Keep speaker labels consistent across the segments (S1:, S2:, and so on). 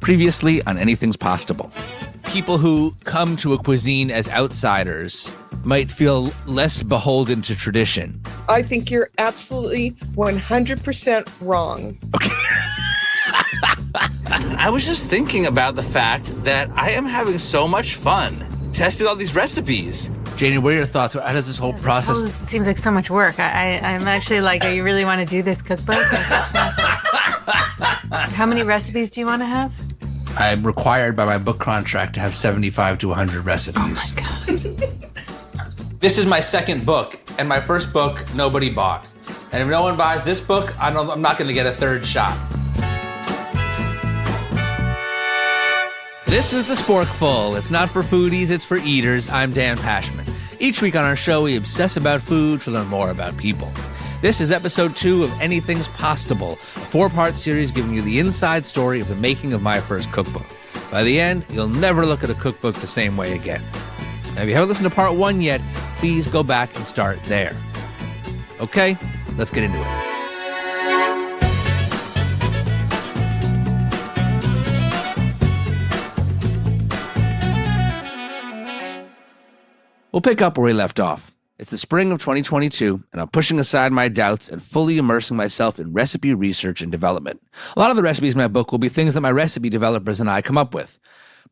S1: Previously on Anything's Pastable. People who come to a cuisine as outsiders might feel less beholden to tradition.
S2: I think you're absolutely 100% wrong.
S1: Okay. I was just thinking about the fact that I am having so much fun testing all these recipes. Janie, what are your thoughts? How does this whole process...
S3: It seems like so much work. I'm actually like, you really want to do this cookbook? How many recipes do you want to have?
S1: I'm required by my book contract to have 75 to 100 recipes.
S3: Oh, my God.
S1: This is my second book, and my first book, nobody bought. And if no one buys this book, I'm not going to get a third shot. This is the Sporkful. It's not for foodies, it's for eaters. I'm Dan Pashman. Each week on our show, we obsess about food to learn more about people. This is episode 2 of Anything's Pastable, a 4-part series giving you the inside story of the making of my first cookbook. By the end, you'll never look at a cookbook the same way again. Now, if you haven't listened to part 1 yet, please go back and start there. Okay, let's get into it. We'll pick up where we left off. It's the spring of 2022, and I'm pushing aside my doubts and fully immersing myself in recipe research and development. A lot of the recipes in my book will be things that my recipe developers and I come up with.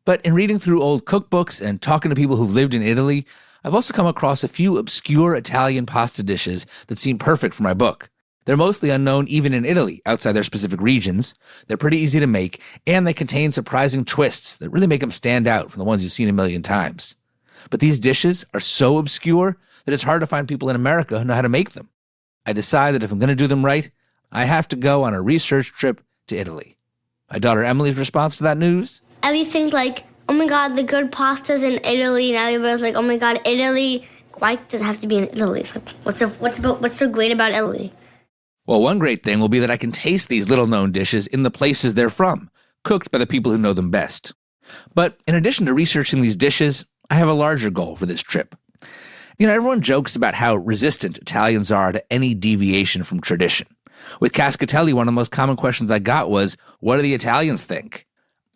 S1: But in reading through old cookbooks and talking to people who've lived in Italy, I've also come across a few obscure Italian pasta dishes that seem perfect for my book. They're mostly unknown even in Italy, outside their specific regions. They're pretty easy to make, and they contain surprising twists that really make them stand out from the ones you've seen a million times. But these dishes are so obscure that it's hard to find people in America who know how to make them. I decided if I'm going to do them right, I have to go on a research trip to Italy. My daughter Emily's response to that news?
S4: Everything's like, oh my God, the good pasta's in Italy, and everybody's like, oh my God, Italy. Why does it have to be in Italy? Like, what's so great about Italy?
S1: Well, one great thing will be that I can taste these little-known dishes in the places they're from, cooked by the people who know them best. But in addition to researching these dishes, I have a larger goal for this trip. You know, everyone jokes about how resistant Italians are to any deviation from tradition. With cascatelli, one of the most common questions I got was, what do the Italians think?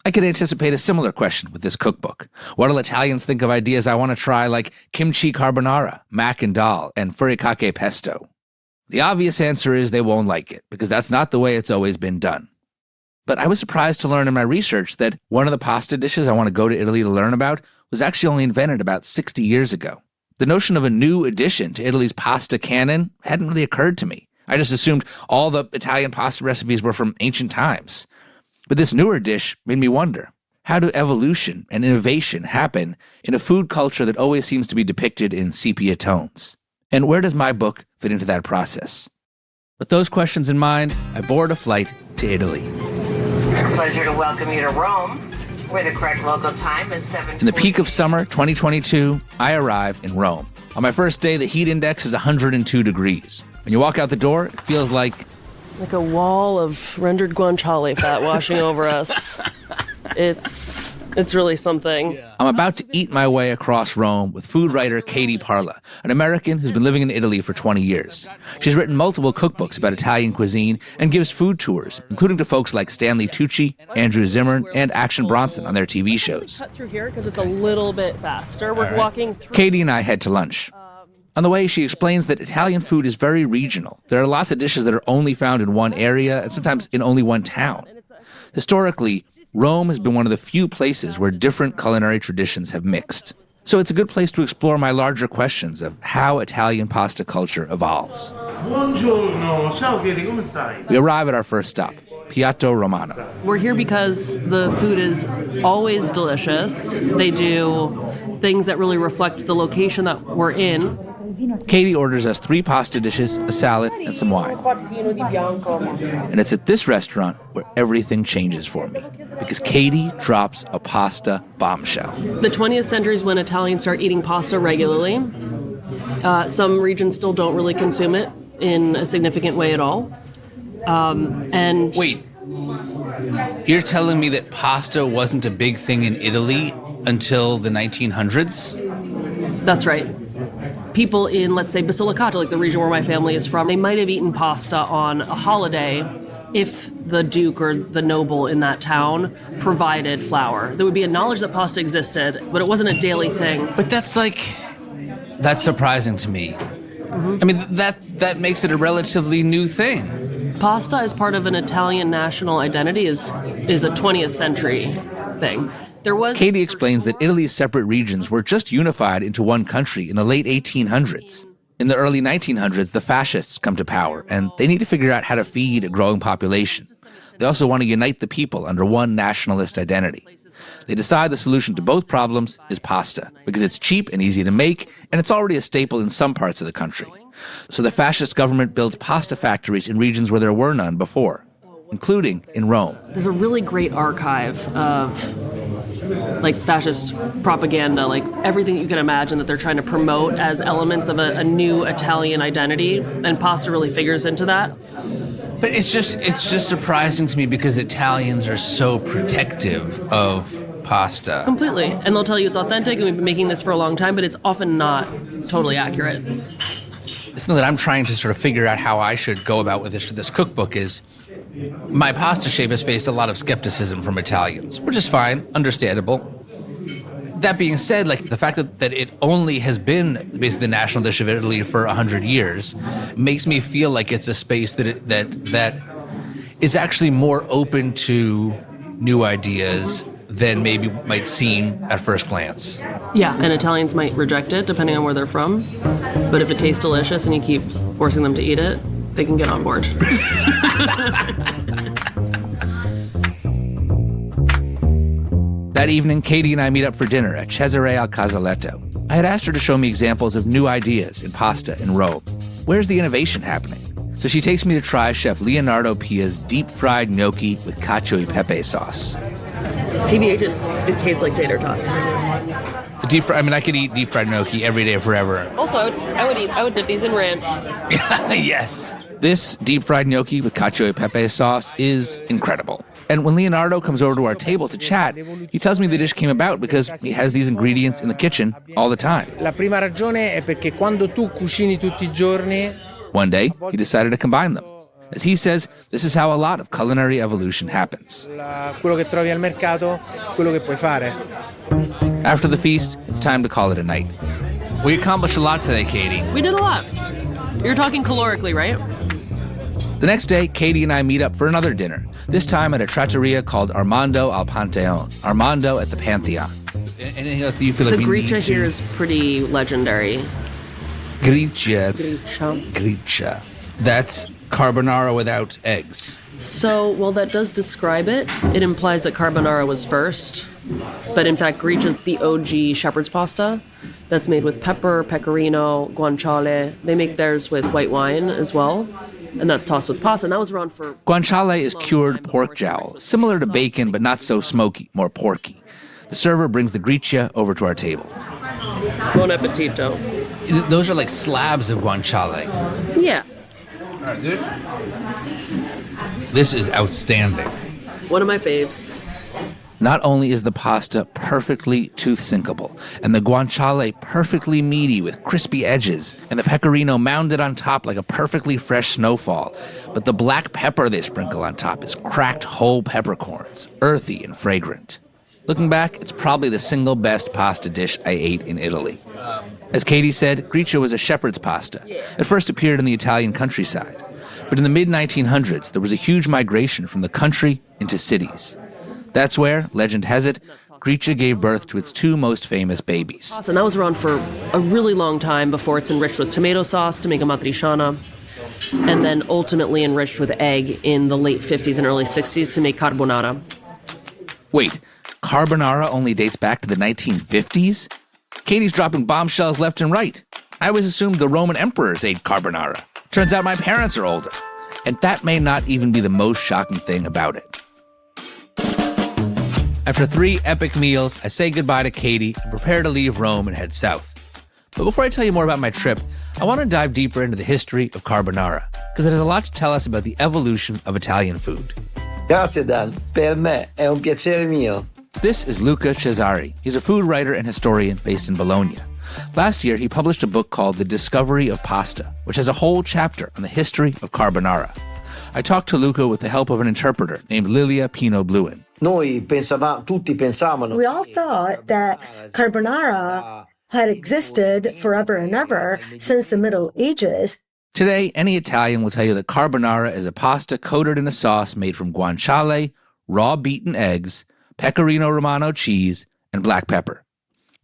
S1: I could anticipate a similar question with this cookbook. What do Italians think of ideas I want to try like kimchi carbonara, mac and dal, and furikake pesto? The obvious answer is they won't like it, because that's not the way it's always been done. But I was surprised to learn in my research that one of the pasta dishes I want to go to Italy to learn about was actually only invented about 60 years ago. The notion of a new addition to Italy's pasta canon hadn't really occurred to me. I just assumed all the Italian pasta recipes were from ancient times. But this newer dish made me wonder, how do evolution and innovation happen in a food culture that always seems to be depicted in sepia tones? And where does my book fit into that process? With those questions in mind, I board a flight to Italy.
S5: Pleasure to welcome you to Rome, where the correct local time is 7:40.
S1: In the peak of summer 2022, I arrive in Rome. On my first day, the heat index is 102 degrees. When you walk out the door, it feels like
S6: a wall of rendered guanciale fat washing over us. It's really something.
S1: I'm about to eat my way across Rome with food writer Katie Parla, an American who's been living in Italy for 20 years. She's written multiple cookbooks about Italian cuisine and gives food tours, including to folks like Stanley Tucci, Andrew Zimmern, and Action Bronson on their TV shows.
S6: Cut through here because it's a little bit faster. We're walking through.
S1: Katie and I head to lunch. On the way, she explains that Italian food is very regional. There are lots of dishes that are only found in one area and sometimes in only one town. Historically, Rome has been one of the few places where different culinary traditions have mixed. So it's a good place to explore my larger questions of how Italian pasta culture evolves.
S7: Buongiorno, ciao Katie, come stai?
S1: We arrive at our first stop, Piatto Romano.
S6: We're here because the food is always delicious. They do things that really reflect the location that we're in.
S1: Katie orders us 3 pasta dishes, a salad, and some wine. And it's at this restaurant where everything changes for me, because Katie drops a pasta bombshell.
S6: The 20th century is when Italians start eating pasta regularly. Some regions still don't really consume it in a significant way at all. And
S1: wait, you're telling me that pasta wasn't a big thing in Italy until the 1900s?
S6: That's right. People in, let's say, Basilicata, like the region where my family is from, they might have eaten pasta on a holiday, if the duke or the noble in that town provided flour. There would be a knowledge that pasta existed, but it wasn't a daily thing.
S1: But that's surprising to me. I mean, that makes it a relatively new thing.
S6: Pasta as part of an Italian national identity is a 20th century thing.
S1: Katie explains that Italy's separate regions were just unified into one country in the late 1800s. In the early 1900s, the fascists come to power, and they need to figure out how to feed a growing population. They also want to unite the people under one nationalist identity. They decide the solution to both problems is pasta, because it's cheap and easy to make, and it's already a staple in some parts of the country. So the fascist government builds pasta factories in regions where there were none before, including in Rome.
S6: There's a really great archive of fascist propaganda, everything you can imagine that they're trying to promote as elements of a new Italian identity, and pasta really figures into that.
S1: But it's just surprising to me because Italians are so protective of pasta.
S6: Completely. And they'll tell you it's authentic and we've been making this for a long time, but it's often not totally accurate.
S1: Something that I'm trying to sort of figure out how I should go about with this cookbook is my pasta shape has faced a lot of skepticism from Italians, which is fine, understandable. That being said, the fact that it only has been basically the national dish of Italy for 100 years makes me feel like it's a space that is actually more open to new ideas than maybe might seem at first glance.
S6: Yeah, and Italians might reject it depending on where they're from. But if it tastes delicious and you keep forcing them to eat it, they can get on board.
S1: That evening, Katie and I meet up for dinner at Cesare al Casaletto. I had asked her to show me examples of new ideas in pasta in Rome. Where's the innovation happening? So she takes me to try Chef Leonardo Pia's deep-fried gnocchi with cacio e pepe sauce.
S6: TBH, it tastes like tater tots.
S1: I could eat deep-fried gnocchi every day forever.
S6: Also, I would dip these in ranch.
S1: Yes. This deep-fried gnocchi with cacio e pepe sauce is incredible. And when Leonardo comes over to our table to chat, he tells me the dish came about because he has these ingredients in the kitchen all the time.
S8: La prima ragione è perché quando tu cucini tutti I giorni.
S1: One day, he decided to combine them. As he says, this is how a lot of culinary evolution happens.
S8: Quello che trovi al mercato, quello che puoi fare.
S1: After the feast, it's time to call it a night. We accomplished a lot today, Katie.
S6: We did a lot. You're talking calorically, right?
S1: The next day, Katie and I meet up for another dinner, this time at a trattoria called Armando al Panteon, Armando at the Pantheon. Anything else that you feel like we need to...
S6: The gricia here is pretty legendary.
S1: Gricia.
S6: Gricia.
S1: That's carbonara without eggs.
S6: So, while that does describe it, it implies that carbonara was first. But in fact, gricia is the OG shepherd's pasta that's made with pepper, pecorino, guanciale. They make theirs with white wine as well. And that's tossed with pasta. And that was around for...
S1: Guanciale is cured pork jowl, similar to bacon, but not so smoky, more porky. The server brings the gricia over to our table.
S6: Buon appetito.
S1: Those are like slabs of guanciale.
S6: Yeah.
S1: All right, this is outstanding.
S6: One of my faves.
S1: Not only is the pasta perfectly tooth-sinkable, and the guanciale perfectly meaty with crispy edges, and the pecorino mounded on top like a perfectly fresh snowfall, but the black pepper they sprinkle on top is cracked whole peppercorns, earthy and fragrant. Looking back, it's probably the single best pasta dish I ate in Italy. As Katie said, gricia was a shepherd's pasta. It first appeared in the Italian countryside. But in the mid-1900s, there was a huge migration from the country into cities. That's where, legend has it, gricia gave birth to its two most famous babies.
S6: And that was around for a really long time before it's enriched with tomato sauce to make a matriciana, and then ultimately enriched with egg in the late 50s and early 60s to make carbonara.
S1: Wait, carbonara only dates back to the 1950s? Katie's dropping bombshells left and right. I always assumed the Roman emperors ate carbonara. Turns out my parents are older. And that may not even be the most shocking thing about it. After 3 epic meals, I say goodbye to Katie and prepare to leave Rome and head south. But before I tell you more about my trip, I want to dive deeper into the history of carbonara, because it has a lot to tell us about the evolution of Italian food.
S9: Grazie Dan, per me è un piacere mio.
S1: This is Luca Cesari. He's a food writer and historian based in Bologna. Last year, he published a book called The Discovery of Pasta, which has a whole chapter on the history of carbonara. I talked to Luca with the help of an interpreter named Lilia Pino-Bluin.
S9: Tutti pensavano.
S10: We all thought that carbonara had existed forever and ever since the Middle Ages.
S1: Today, any Italian will tell you that carbonara is a pasta coated in a sauce made from guanciale, raw beaten eggs, pecorino romano cheese, and black pepper.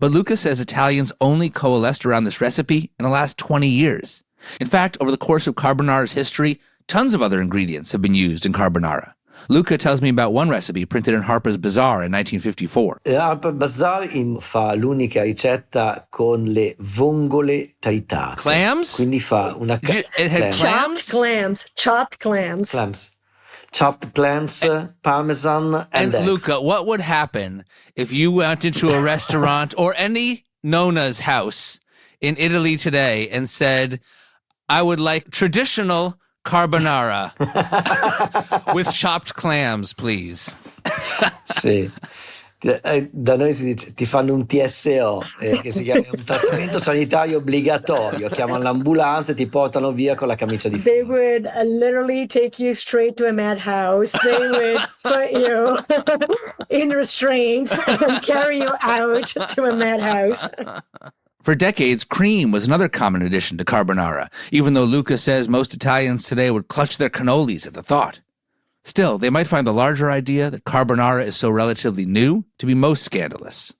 S1: But Luca says Italians only coalesced around this recipe in the last 20 years. In fact, over the course of carbonara's history, tons of other ingredients have been used in carbonara. Luca tells me about one recipe printed in Harper's Bazaar in 1954.
S9: Harper's Bazaar fa l'unica ricetta con le vongole tritate.
S1: Clams?
S9: Quindi fa una
S1: It had clams?
S10: Chopped clams.
S9: Chopped clams, parmesan, and eggs.
S1: Luca, what would happen if you went into a restaurant or any Nona's house in Italy today and said, I would like traditional carbonara with chopped clams, please?
S9: Sì. Da noi si dice ti fanno un TSO, che si chiama un trattamento sanitario obbligatorio. Chiamano l'ambulanza e ti portano via con la camicia di
S10: They
S9: fumo.
S10: would literally take you straight to a madhouse. They would put you in restraints and carry you out to a madhouse.
S1: For decades, cream was another common addition to carbonara, even though Luca says most Italians today would clutch their cannolis at the thought. Still, they might find the larger idea that carbonara is so relatively new to be most scandalous.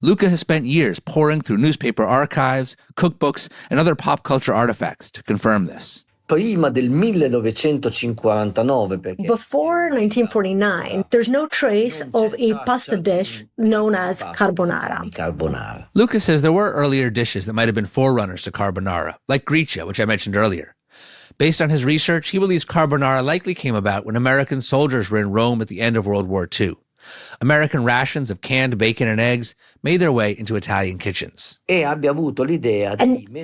S1: Luca has spent years poring through newspaper archives, cookbooks, and other pop culture artifacts to confirm this.
S9: Prima del 1959, perché
S10: Before 1949, there's no trace of a pasta dish known as carbonara.
S1: Luca says there were earlier dishes that might have been forerunners to carbonara, like gricia, which I mentioned earlier. Based on his research, he believes carbonara likely came about when American soldiers were in Rome at the end of World War II. American rations of canned bacon and eggs made their way into Italian kitchens.
S10: And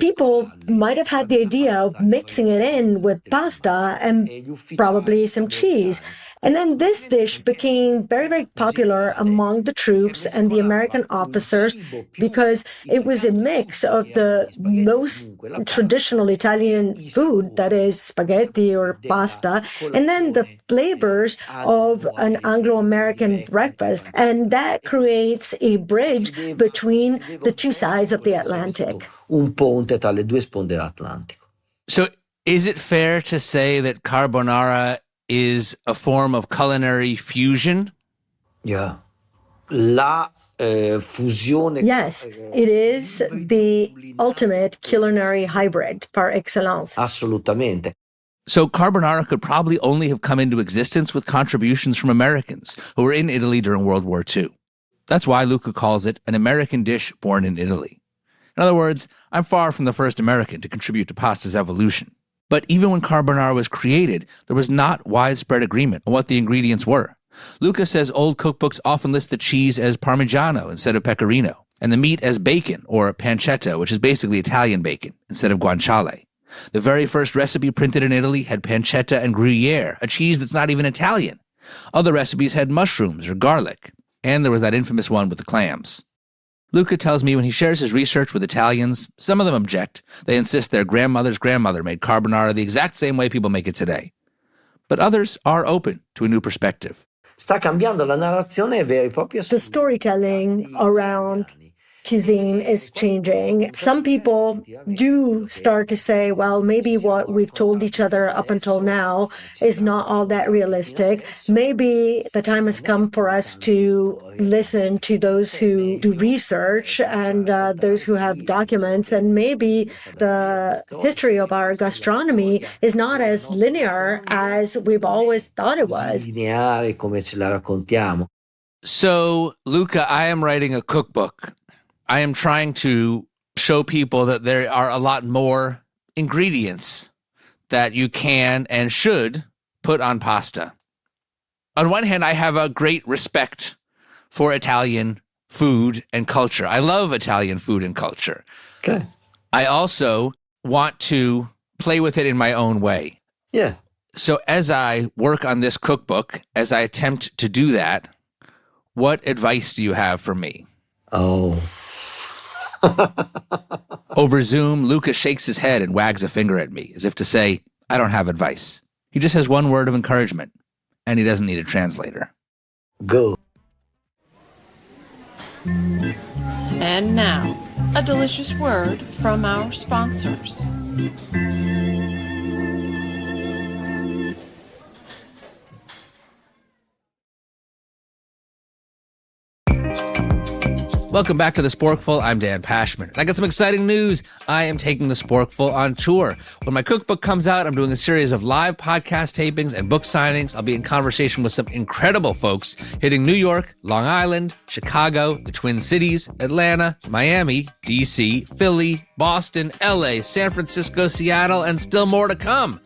S10: people might have had the idea of mixing it in with pasta and probably some cheese. And then this dish became very, very popular among the troops and the American officers because it was a mix of the most traditional Italian food, that is spaghetti or pasta, and then the flavors of an Anglo-American breakfast. And that creates a bridge between the two sides of the Atlantic.
S9: Un ponte tra le due sponde dell'Atlantico.
S1: So is it fair to say that carbonara is a form of culinary fusion?
S9: Yeah. La fusione.
S10: Yes, it is the ultimate culinary hybrid par excellence.
S9: Assolutamente.
S1: So carbonara could probably only have come into existence with contributions from Americans who were in Italy during World War II. That's why Luca calls it an American dish born in Italy. In other words, I'm far from the first American to contribute to pasta's evolution. But even when carbonara was created, there was not widespread agreement on what the ingredients were. Luca says old cookbooks often list the cheese as Parmigiano instead of Pecorino, and the meat as bacon, or pancetta, which is basically Italian bacon, instead of guanciale. The very first recipe printed in Italy had pancetta and Gruyere, a cheese that's not even Italian. Other recipes had mushrooms or garlic, and there was that infamous one with the clams. Luca tells me when he shares his research with Italians, some of them object. They insist their grandmother's grandmother made carbonara the exact same way people make it today. But others are open to a new perspective.
S9: Sta cambiando la narrazione vera e propria.
S10: The storytelling around cuisine is changing. Some people do start to say, well, maybe what we've told each other up until now is not all that realistic. Maybe the time has come for us to listen to those who do research and those who have documents. And maybe the history of our gastronomy is not as linear as we've always thought it was.
S9: Lineare come ce la raccontiamo.
S1: So, Luca, I am writing a cookbook. I am trying to show people that there are a lot more ingredients that you can and should put on pasta. On one hand, I have a great respect for Italian food and culture. I love Italian food and culture.
S9: Okay.
S1: I also want to play with it in my own way.
S9: Yeah.
S1: So as I work on this cookbook, as I attempt to do that, what advice do you have for me?
S9: Oh.
S1: Over Zoom, Luca shakes his head and wags a finger at me, as if to say, I don't have advice. He just has one word of encouragement, and he doesn't need a translator.
S9: Go.
S11: And now, a delicious word from our sponsors.
S1: Welcome back to the Sporkful. I'm Dan Pashman. And I got some exciting news. I am taking the Sporkful on tour. When my cookbook comes out, I'm doing a series of live podcast tapings and book signings. I'll be in conversation with some incredible folks hitting New York, Long Island, Chicago, the Twin Cities, Atlanta, Miami, DC, Philly, Boston, LA, San Francisco, Seattle, and still more to come.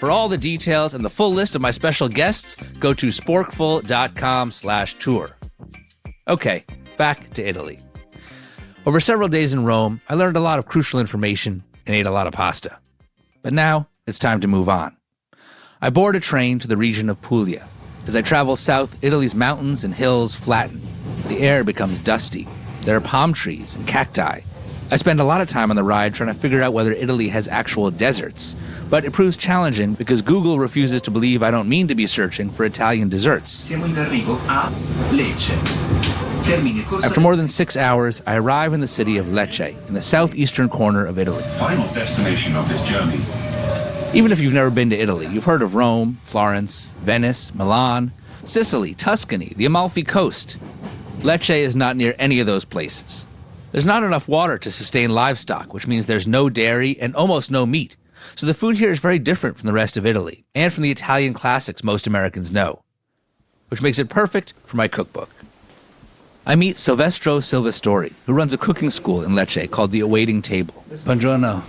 S1: For all the details and the full list of my special guests, go to sporkful.com/tour. Okay. Back to Italy. Over several days in Rome, I learned a lot of crucial information and ate a lot of pasta. But now, it's time to move on. I board a train to the region of Puglia. As I travel south, Italy's mountains and hills flatten. The air becomes dusty. There are palm trees and cacti. I spend a lot of time on the ride trying to figure out whether Italy has actual deserts. But it proves challenging because Google refuses to believe I don't mean to be searching for Italian desserts.
S12: Siamo in arrivo a Lecce.
S1: After more than 6 hours, I arrive in the city of Lecce, in the southeastern corner of Italy.
S12: Final destination of this journey.
S1: Even if you've never been to Italy, you've heard of Rome, Florence, Venice, Milan, Sicily, Tuscany, the Amalfi Coast. Lecce is not near any of those places. There's not enough water to sustain livestock, which means there's no dairy and almost no meat. So the food here is very different from the rest of Italy, and from the Italian classics most Americans know, which makes it perfect for my cookbook. I meet Silvestro Silvestori, who runs a cooking school in Lecce called The Awaiting Table. Buongiorno.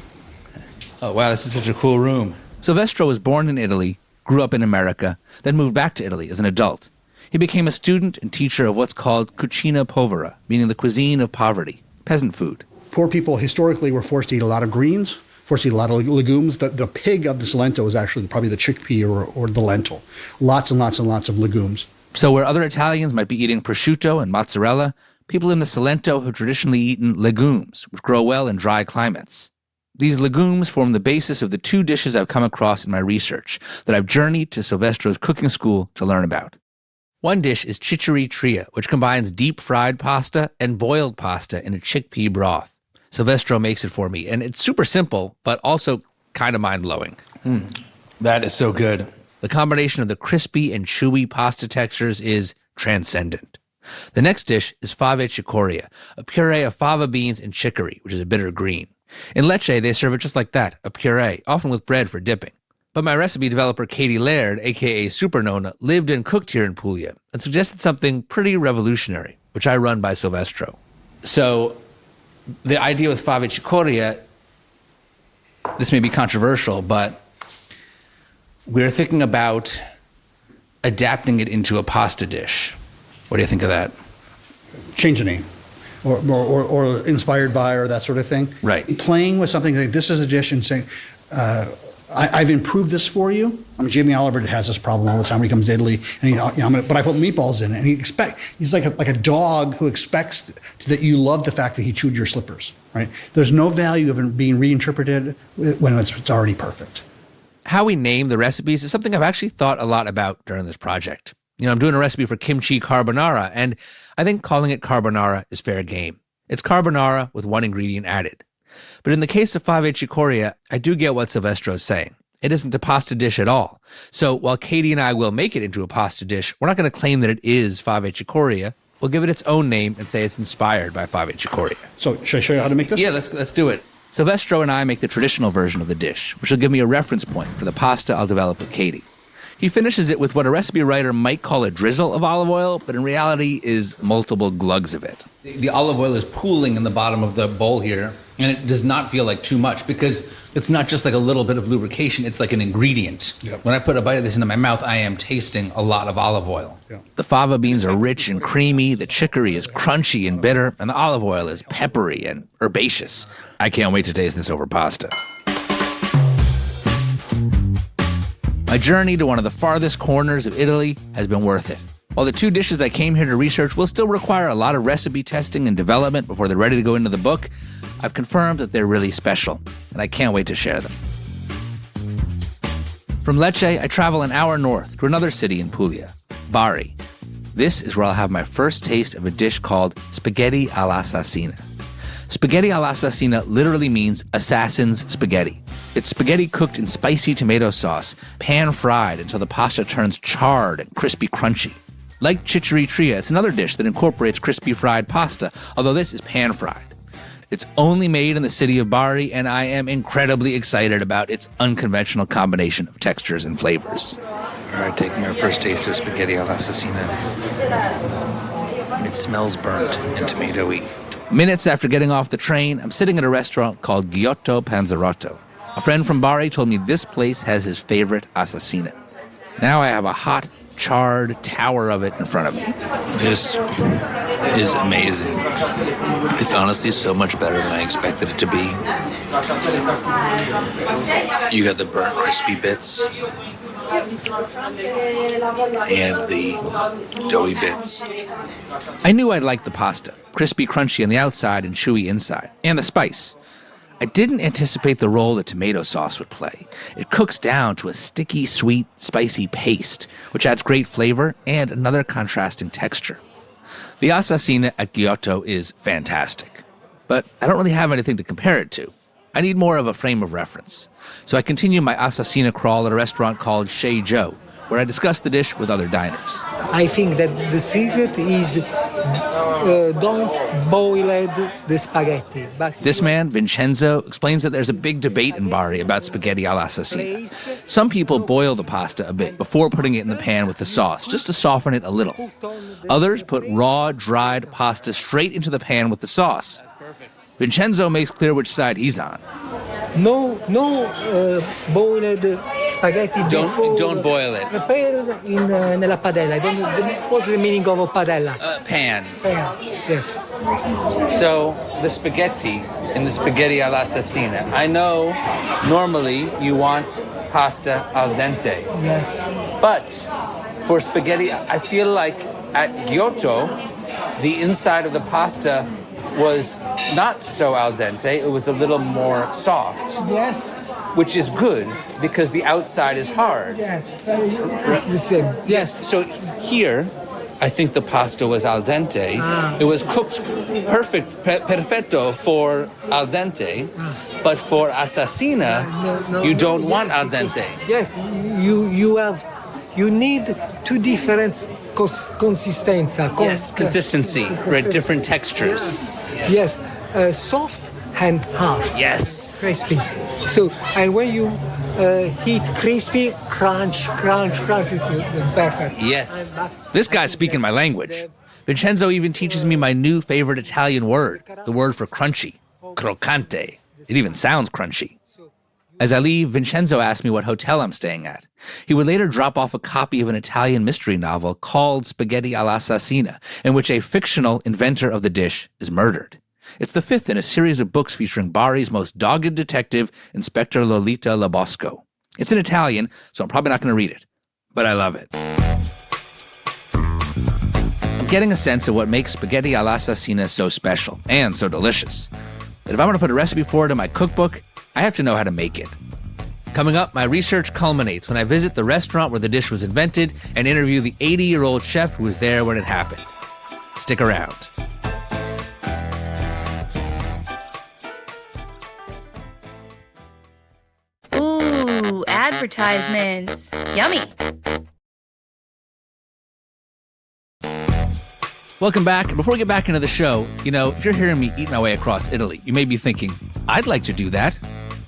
S1: Oh, wow, this is such a cool room. Silvestro was born in Italy, grew up in America, then moved back to Italy as an adult. He became a student and teacher of what's called cucina povera, meaning the cuisine of poverty, peasant food.
S13: Poor people historically were forced to eat a lot of greens, forced to eat a lot of legumes. The pig of the Salento is actually probably the chickpea or the lentil. Lots and lots and lots of legumes.
S1: So where other Italians might be eating prosciutto and mozzarella, people in the Salento have traditionally eaten legumes, which grow well in dry climates. These legumes form the basis of the two dishes I've come across in my research that I've journeyed to Silvestro's cooking school to learn about. One dish is chichiri tria, which combines deep-fried pasta and boiled pasta in a chickpea broth. Silvestro makes it for me, and it's super simple, but also kind of mind-blowing. That is so good. The combination of the crispy and chewy pasta textures is transcendent. The next dish is fave cicoria, a puree of fava beans and chicory, which is a bitter green. In Lecce, they serve it just like that, a puree, often with bread for dipping. But my recipe developer Katie Laird, a.k.a. Supernona, lived and cooked here in Puglia and suggested something pretty revolutionary, which I run by Silvestro. So the idea with fave cicoria, this may be controversial, but we're thinking about adapting it into a pasta dish. What do you think of that?
S13: Change the name. Or inspired by, or that sort of thing.
S1: Right.
S13: Playing with something like this is a dish and saying, I've improved this for you. I mean, Jamie Oliver has this problem all the time when he comes to Italy, and but I put meatballs in it, and he's like a dog who expects that you love the fact that he chewed your slippers, right? There's no value of it being reinterpreted when it's already perfect.
S1: How we name the recipes is something I've actually thought a lot about during this project. I'm doing a recipe for kimchi carbonara, and I think calling it carbonara is fair game. It's carbonara with one ingredient added. But in the case of fave cicoria, I do get what Silvestro's saying. It isn't a pasta dish at all. So while Katie and I will make it into a pasta dish, we're not going to claim that it is fave cicoria. We'll give it its own name and say it's inspired by fave cicoria.
S13: So should I show you how to make this?
S1: Yeah, let's do it. Silvestro and I make the traditional version of the dish, which will give me a reference point for the pasta I'll develop with Katie. He finishes it with what a recipe writer might call a drizzle of olive oil, but in reality is multiple glugs of it. The olive oil is pooling in the bottom of the bowl here, and it does not feel like too much because it's not just like a little bit of lubrication, it's like an ingredient. Yep. When I put a bite of this into my mouth, I am tasting a lot of olive oil. Yep. The fava beans are rich and creamy, the chicory is crunchy and bitter, and the olive oil is peppery and herbaceous. I can't wait to taste this over pasta. My journey to one of the farthest corners of Italy has been worth it. While the two dishes I came here to research will still require a lot of recipe testing and development before they're ready to go into the book, I've confirmed that they're really special, and I can't wait to share them. From Lecce, I travel an hour north to another city in Puglia, Bari. This is where I'll have my first taste of a dish called spaghetti all'assassina. Spaghetti all'assassina literally means assassin's spaghetti. It's spaghetti cooked in spicy tomato sauce, pan-fried until the pasta turns charred and crispy crunchy. Like chichiri-tria, it's another dish that incorporates crispy fried pasta, although this is pan-fried. It's only made in the city of Bari, and I am incredibly excited about its unconventional combination of textures and flavors. All right, taking our first taste of spaghetti all'assassina. It smells burnt and tomatoey. Minutes after getting off the train, I'm sitting at a restaurant called Giotto Panzerotto. A friend from Bari told me this place has his favorite assassina. Now I have a hot, charred tower of it in front of me. This is amazing. It's honestly so much better than I expected it to be. You got the burnt, crispy bits and the doughy bits. I knew I'd like the pasta, crispy, crunchy on the outside and chewy inside, and the spice. I didn't anticipate the role that tomato sauce would play. It cooks down to a sticky, sweet, spicy paste, which adds great flavor and another contrasting texture. The assassina at Giotto is fantastic, but I don't really have anything to compare it to. I need more of a frame of reference. So I continue my assassina crawl at a restaurant called Chez Joe, where I discuss the dish with other diners.
S14: I think that the secret is don't boil the spaghetti. But
S1: this man, Vincenzo, explains that there's a big debate in Bari about spaghetti all'assassina. Some people boil the pasta a bit before putting it in the pan with the sauce, just to soften it a little. Others put raw, dried pasta straight into the pan with the sauce. Vincenzo makes clear which side he's on.
S14: No boiled spaghetti before.
S1: Don't boil it.
S14: Prepare nella padella. What's the meaning of a padella?
S1: Pan.
S14: Pan, yes.
S1: So the spaghetti in the spaghetti all'assassina. I know normally you want pasta al dente.
S14: Yes.
S1: But for spaghetti, I feel like at Giotto, the inside of the pasta was not so al dente, it was a little more soft.
S14: Yes.
S1: Which is good because the outside is hard.
S14: Yes, it's the same. Yes.
S1: So here, I think the pasta was al dente. It was cooked perfetto for al dente, but for assassina, you don't want al dente.
S14: Yes, you need two different consistency.
S1: Yes, consistency, right? Different textures.
S14: Yes, soft and hard.
S1: Yes.
S14: Crispy. So, and when you heat crispy, crunch, it's perfect.
S1: Yes. This guy's speaking my language. Vincenzo even teaches me my new favorite Italian word, the word for crunchy, croccante. It even sounds crunchy. As I leave, Vincenzo asks me what hotel I'm staying at. He would later drop off a copy of an Italian mystery novel called Spaghetti all'assassina, in which a fictional inventor of the dish is murdered. It's the fifth in a series of books featuring Bari's most dogged detective, Inspector Lolita Labosco. It's in Italian, so I'm probably not going to read it, but I love it. I'm getting a sense of what makes spaghetti all'assassina so special and so delicious, that if I want to put a recipe for it in my cookbook, I have to know how to make it. Coming up, my research culminates when I visit the restaurant where the dish was invented and interview the 80-year-old chef who was there when it happened. Stick around.
S15: Ooh, advertisements. Yummy.
S1: Welcome back. And before we get back into the show, if you're hearing me eat my way across Italy, you may be thinking, I'd like to do that.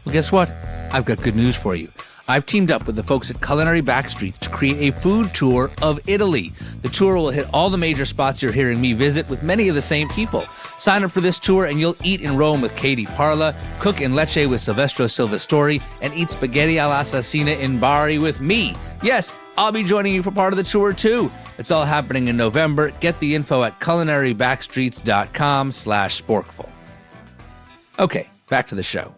S1: Well, guess what? I've got good news for you. I've teamed up with the folks at Culinary Backstreets to create a food tour of Italy. The tour will hit all the major spots you're hearing me visit with many of the same people. Sign up for this tour and you'll eat in Rome with Katie Parla, cook in Lecce with Silvestro Silvestori, and eat spaghetti all'assassina in Bari with me. Yes, I'll be joining you for part of the tour too. It's all happening in November. Get the info at culinarybackstreets.com/sporkful. Okay, back to the show.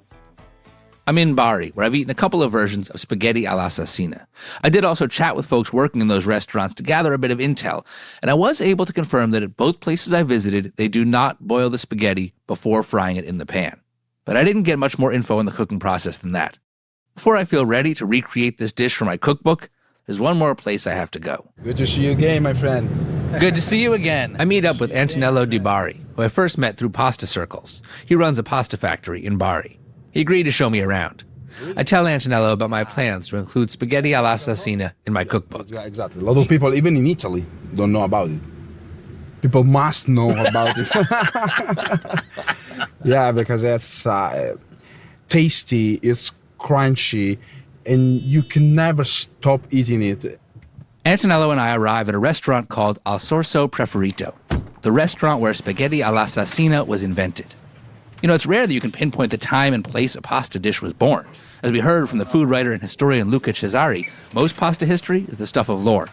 S1: I'm in Bari, where I've eaten a couple of versions of spaghetti all'assassina. I did also chat with folks working in those restaurants to gather a bit of intel, and I was able to confirm that at both places I visited, they do not boil the spaghetti before frying it in the pan. But I didn't get much more info on the cooking process than that. Before I feel ready to recreate this dish for my cookbook, there's one more place I have to go.
S16: Good to see you again, my friend.
S1: Good to see you again. I meet up with Antonello Di Bari, who I first met through pasta circles. He runs a pasta factory in Bari. He agreed to show me around. I tell Antonello about my plans to include spaghetti all'assassina in my cookbook.
S16: Exactly. A lot of people, even in Italy, don't know about it. People must know about it. Yeah, because it's tasty, it's crunchy, and you can never stop eating it.
S1: Antonello and I arrive at a restaurant called Al Sorso Preferito, the restaurant where spaghetti all'assassina was invented. You know, it's rare that you can pinpoint the time and place a pasta dish was born. As we heard from the food writer and historian Luca Cesari, most pasta history is the stuff of lore.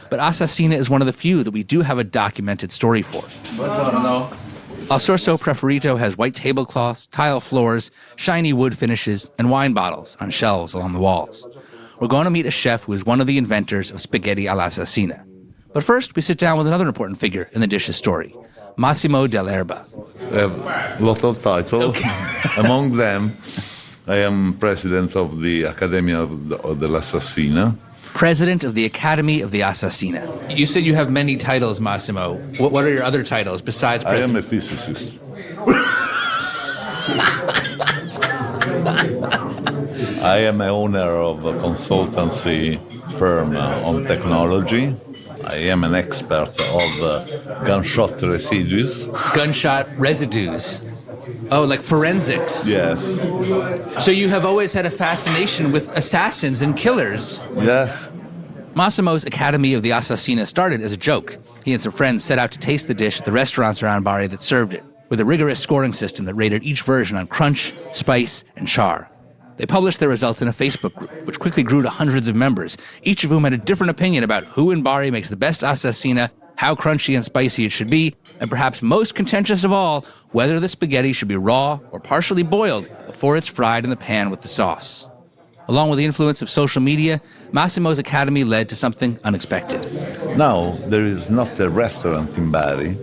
S1: But assassina is one of the few that we do have a documented story for. Buongiorno. Al Sorso Preferito has white tablecloths, tile floors, shiny wood finishes, and wine bottles on shelves along the walls. We're going to meet a chef who is one of the inventors of spaghetti all'assassina. But first, we sit down with another important figure in the dish's story, Massimo Dell'Erba.
S17: I have a lot of titles. Okay. Among them, I am president of the Accademia of the L'Assassina.
S1: President of the Academy of the Assassina. You said you have many titles, Massimo. What are your other titles besides president?
S17: I am a physicist. I am an owner of a consultancy firm on technology. I am an expert of gunshot residues.
S1: Gunshot residues? Oh, like forensics?
S17: Yes.
S1: So you have always had a fascination with assassins and killers?
S17: Yes.
S1: Massimo's Academy of the Assassina started as a joke. He and some friends set out to taste the dish at the restaurants around Bari that served it, with a rigorous scoring system that rated each version on crunch, spice, and char. They published their results in a Facebook group, which quickly grew to hundreds of members, each of whom had a different opinion about who in Bari makes the best assassina, how crunchy and spicy it should be, and perhaps most contentious of all, whether the spaghetti should be raw or partially boiled before it's fried in the pan with the sauce. Along with the influence of social media, Massimo's Academy led to something unexpected.
S17: Now, there is not a restaurant in Bari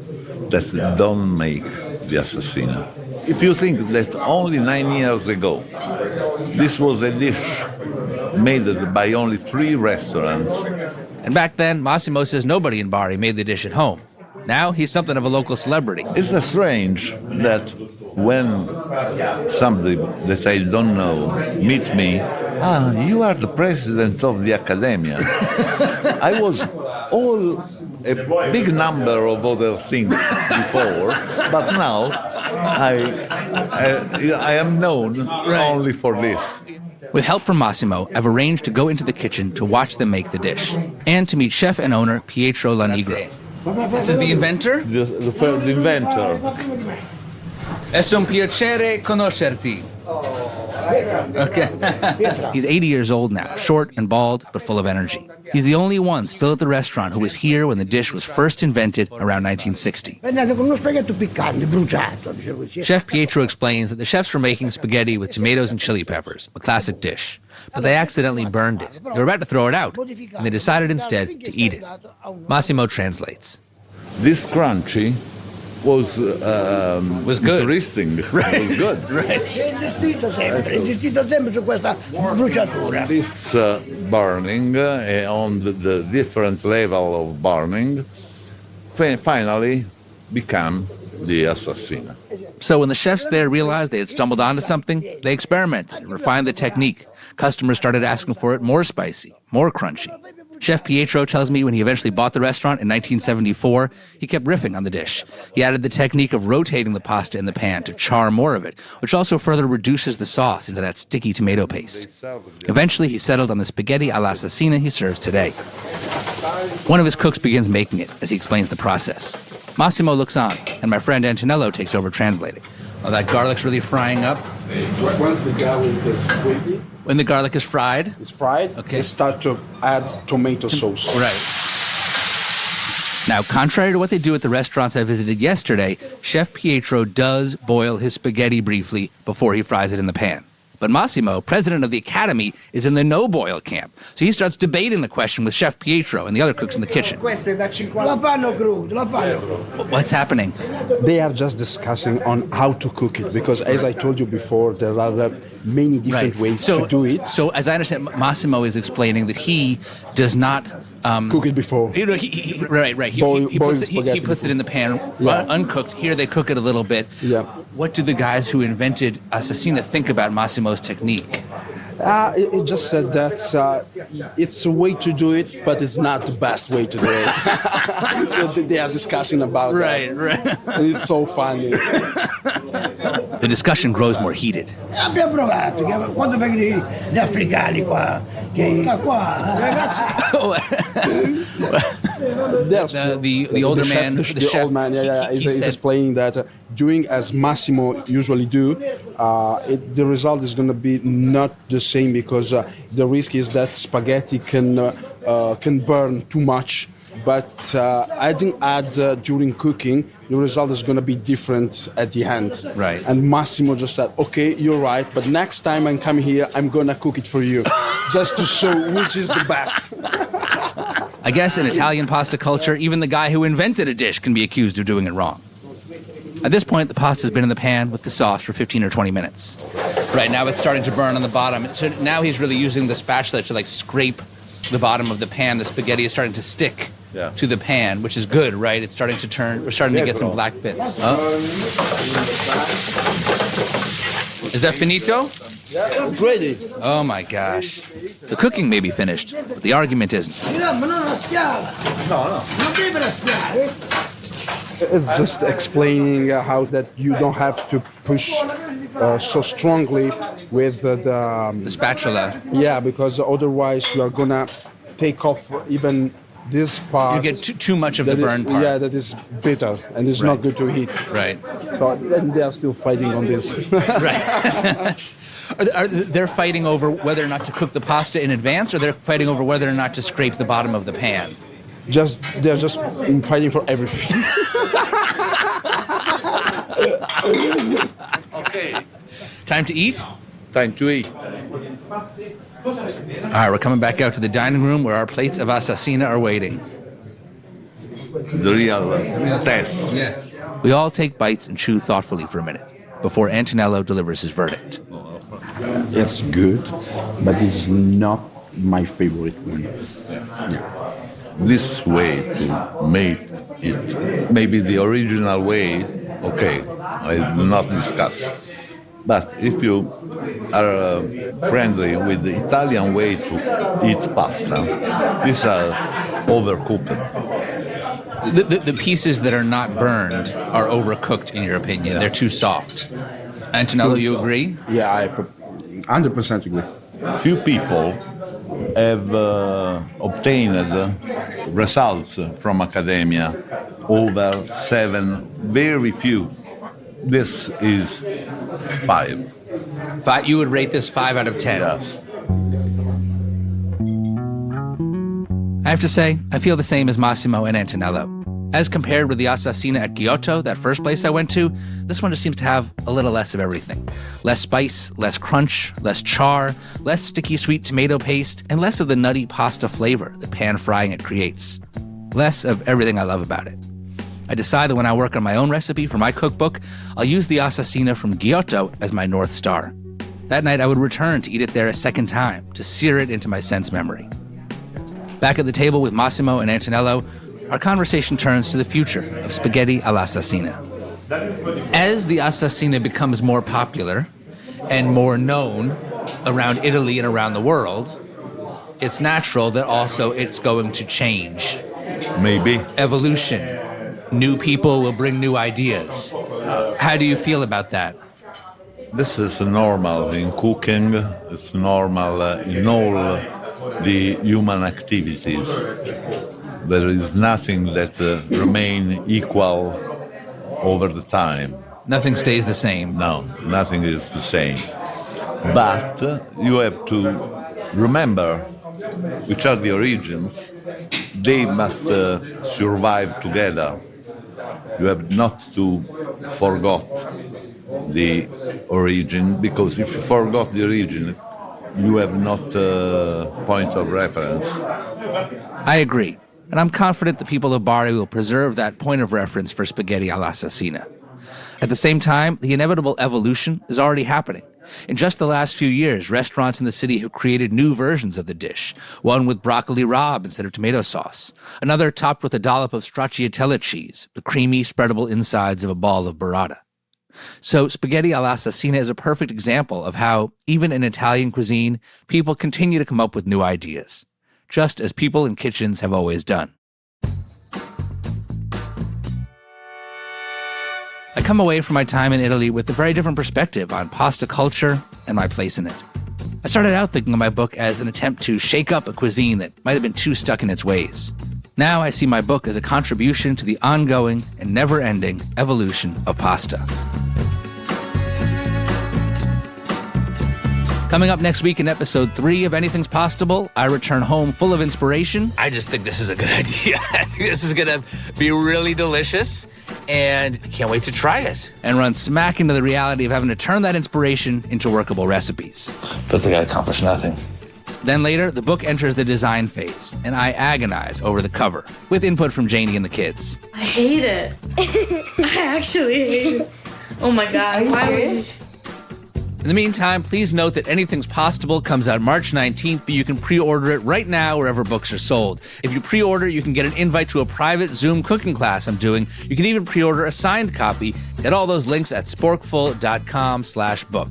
S17: that don't make the assassina. If you think that only 9 years ago, this was a dish made by only 3 restaurants.
S1: And back then, Massimo says nobody in Bari made the dish at home. Now he's something of a local celebrity.
S17: It's strange that when somebody that I don't know meet me, you are the president of the Accademia. I was all a big number of other things before, but now I am known only for this.
S1: With help from Massimo, I've arranged to go into the kitchen to watch them make the dish, and to meet chef and owner Pietro Lanigro. This is the inventor?
S17: The inventor.
S1: È un piacere conoscerti. Okay. He's 80 years old now, short and bald, but full of energy. He's the only one still at the restaurant who was here when the dish was first invented around 1960. Chef Pietro explains that the chefs were making spaghetti with tomatoes and chili peppers, a classic dish, but they accidentally burned it. They were about to throw it out, and they decided instead to eat it. Massimo translates.
S17: This crunchy was
S1: good.
S17: Interesting.
S1: Right.
S17: Was good.
S1: Right.
S17: This burning on the different level of burning finally became the assassina.
S1: So when the chefs there realized they had stumbled onto something, they experimented and refined the technique. Customers started asking for it more spicy, more crunchy. Chef Pietro tells me when he eventually bought the restaurant in 1974, he kept riffing on the dish. He added the technique of rotating the pasta in the pan to char more of it, which also further reduces the sauce into that sticky tomato paste. Eventually, he settled on the spaghetti all'assassina he serves today. One of his cooks begins making it as he explains the process. Massimo looks on, and my friend Antonello takes over translating. Oh, that garlic's really frying up.
S16: Once the garlic is crispy,
S1: when the garlic is fried?
S16: It's fried.
S1: Okay.
S16: You start to add tomato sauce.
S1: Right. Now, contrary to what they do at the restaurants I visited yesterday, Chef Pietro does boil his spaghetti briefly before he fries it in the pan. But Massimo, president of the Academy, is in the no-boil camp. So he starts debating the question with Chef Pietro and the other cooks in the kitchen. What's happening?
S16: They are just discussing on how to cook it, because as I told you before, there are many different ways to do it.
S1: So as I understand, Massimo is explaining that he does not
S16: cook it before.
S1: Right. He puts it in the pan uncooked. Here they cook it a little bit.
S16: Yeah.
S1: What do the guys who invented Assassina think about Massimo's technique?
S16: It just said that it's a way to do it, but it's not the best way to do it. So they are discussing about that.
S1: Right.
S16: And it's so funny.
S1: The discussion grows more heated.
S18: Abbiamo provato, quando vengono gli africani qua,
S1: the older man, the chef,
S16: old man, is explaining that doing as Massimo usually do, the result is going to be not the same, because the risk is that spaghetti can burn too much. But adding during cooking, the result is going to be different at the end.
S1: Right.
S16: And Massimo just said, okay, you're right, but next time I come here, I'm going to cook it for you, just to show which is the best.
S1: I guess in Italian pasta culture, even the guy who invented a dish can be accused of doing it wrong. At this point, the pasta's been in the pan with the sauce for 15 or 20 minutes. Right, now it's starting to burn on the bottom. So now he's really using the spatula to scrape the bottom of the pan. The spaghetti is starting to stick to the pan, which is good, right? It's starting to turn. We're starting to get some black bits. Is that finito?
S16: Yeah, it's ready.
S1: Oh my gosh. The cooking may be finished, but the argument isn't.
S16: It's just explaining how that you don't have to push so strongly with the
S1: spatula.
S16: Yeah, because otherwise you are gonna take off even this part.
S1: You get too much of the burn part.
S16: Yeah, that is bitter and it's not good to eat.
S1: Right.
S16: So and they are still fighting on this.
S1: Right. They're fighting over whether or not to cook the pasta in advance, or they're fighting over whether or not to scrape the bottom of the pan?
S16: They're just fighting for everything.
S1: Okay. Time to eat?
S17: Time to eat.
S1: All right, we're coming back out to the dining room where our plates of Assassina are waiting.
S17: The real test.
S1: Yes. We all take bites and chew thoughtfully for a minute before Antonello delivers his verdict.
S19: It's good, but it's not my favorite one. Yeah.
S17: This way to make it, maybe the original way, okay, I will not discuss. But if you are friendly with the Italian way to eat pasta, these are overcooked.
S1: The pieces that are not burned are overcooked, in your opinion. Yeah. They're too soft. Antonello, you agree?
S16: Yeah, I 100% agree.
S17: Few people have obtained results from academia, over 7, very few. This is 5.
S1: You would rate this 5 out of 10?
S17: Yes.
S1: I have to say, I feel the same as Massimo and Antonello. As compared with the Assassina at Giotto, that first place I went to, this one just seems to have a little less of everything. Less spice, less crunch, less char, less sticky sweet tomato paste, and less of the nutty pasta flavor that pan frying it creates. Less of everything I love about it. I decide that when I work on my own recipe for my cookbook, I'll use the Assassina from Giotto as my North Star. That night I would return to eat it there a second time, to sear it into my sense memory. Back at the table with Massimo and Antonello, our conversation turns to the future of spaghetti all'assassina. As the Assassina becomes more popular and more known around Italy and around the world, it's natural that also it's going to change.
S17: Maybe.
S1: Evolution. New people will bring new ideas. How do you feel about that?
S17: This is normal in cooking. It's normal in all the human activities. There is nothing that remain equal over the time.
S1: Nothing stays the same.
S17: No, nothing is the same. But you have to remember which are the origins. They must survive together. You have not to forget the origin, because if you forgot the origin, you have not a point of reference.
S1: I agree, and I'm confident the people of Bari will preserve that point of reference for spaghetti all'assassina. At the same time, the inevitable evolution is already happening. In just the last few years, restaurants in the city have created new versions of the dish, one with broccoli rabe instead of tomato sauce, another topped with a dollop of stracciatella cheese, the creamy, spreadable insides of a ball of burrata. So spaghetti all'assassina is a perfect example of how, even in Italian cuisine, people continue to come up with new ideas, just as people in kitchens have always done. I come away from my time in Italy with a very different perspective on pasta culture and my place in it. I started out thinking of my book as an attempt to shake up a cuisine that might have been too stuck in its ways. Now I see my book as a contribution to the ongoing and never-ending evolution of pasta. Coming up next week in episode 3 of Anything's Pastable, I return home full of inspiration. I just think this is a good idea. I think this is going to be really delicious, and I can't wait to try it. And run smack into the reality of having to turn that inspiration into workable recipes.
S20: Feels like I accomplished nothing.
S1: Then later, the book enters the design phase, and I agonize over the cover, with input from Janie and the kids.
S15: I hate it. I actually hate it. Oh my God. Why would you?
S1: In the meantime, please note that Anything's Pastable comes out March 19th, but you can pre-order it right now wherever books are sold. If you pre-order, you can get an invite to a private Zoom cooking class I'm doing. You can even pre-order a signed copy. Get all those links at sporkful.com/book.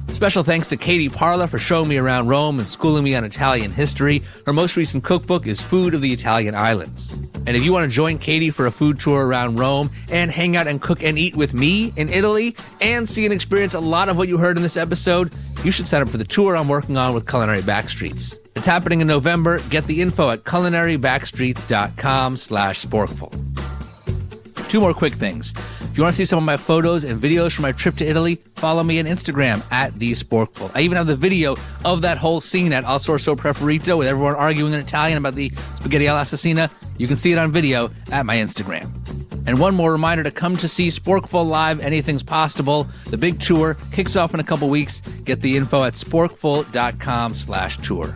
S1: Special thanks to Katie Parla for showing me around Rome and schooling me on Italian history. Her most recent cookbook is Food of the Italian Islands. And if you want to join Katie for a food tour around Rome and hang out and cook and eat with me in Italy and see and experience a lot of what you heard in this episode, you should sign up for the tour I'm working on with Culinary Backstreets. It's happening in November. Get the info at culinarybackstreets.com/sporkful. 2 more quick things. If you want to see some of my photos and videos from my trip to Italy, follow me on Instagram at @thesporkful. I even have the video of that whole scene at Al Sorso Preferito with everyone arguing in Italian about the spaghetti all'assassina. You can see it on video at my Instagram. And one more reminder to come to see Sporkful Live, Anything's Pastable. The big tour kicks off in a couple weeks. Get the info at sporkful.com/tour.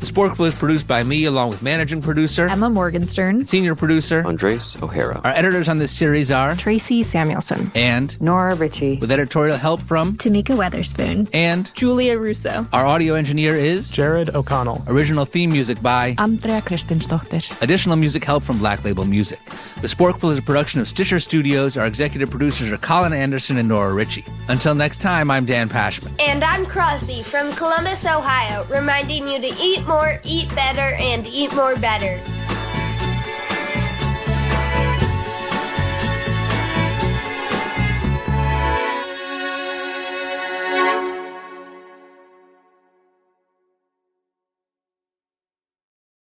S1: The Sporkful is produced by me, along with managing producer
S21: Emma Morgenstern,
S1: senior producer
S22: Andres O'Hara.
S1: Our editors on this series are
S21: Tracy Samuelson
S1: and
S21: Nora Ritchie,
S1: with editorial help from
S21: Tamika Weatherspoon
S1: and
S21: Julia Russo.
S1: Our audio engineer is
S23: Jared O'Connell.
S1: Original theme music by
S21: Andrea Kristinsdottir.
S1: Additional music help from Black Label Music. The Sporkful is a production of Stitcher Studios. Our executive producers are Colin Anderson and Nora Ritchie. Until next time, I'm Dan Pashman.
S24: And I'm Crosby from Columbus, Ohio, reminding you to eat more, eat better, and eat more better.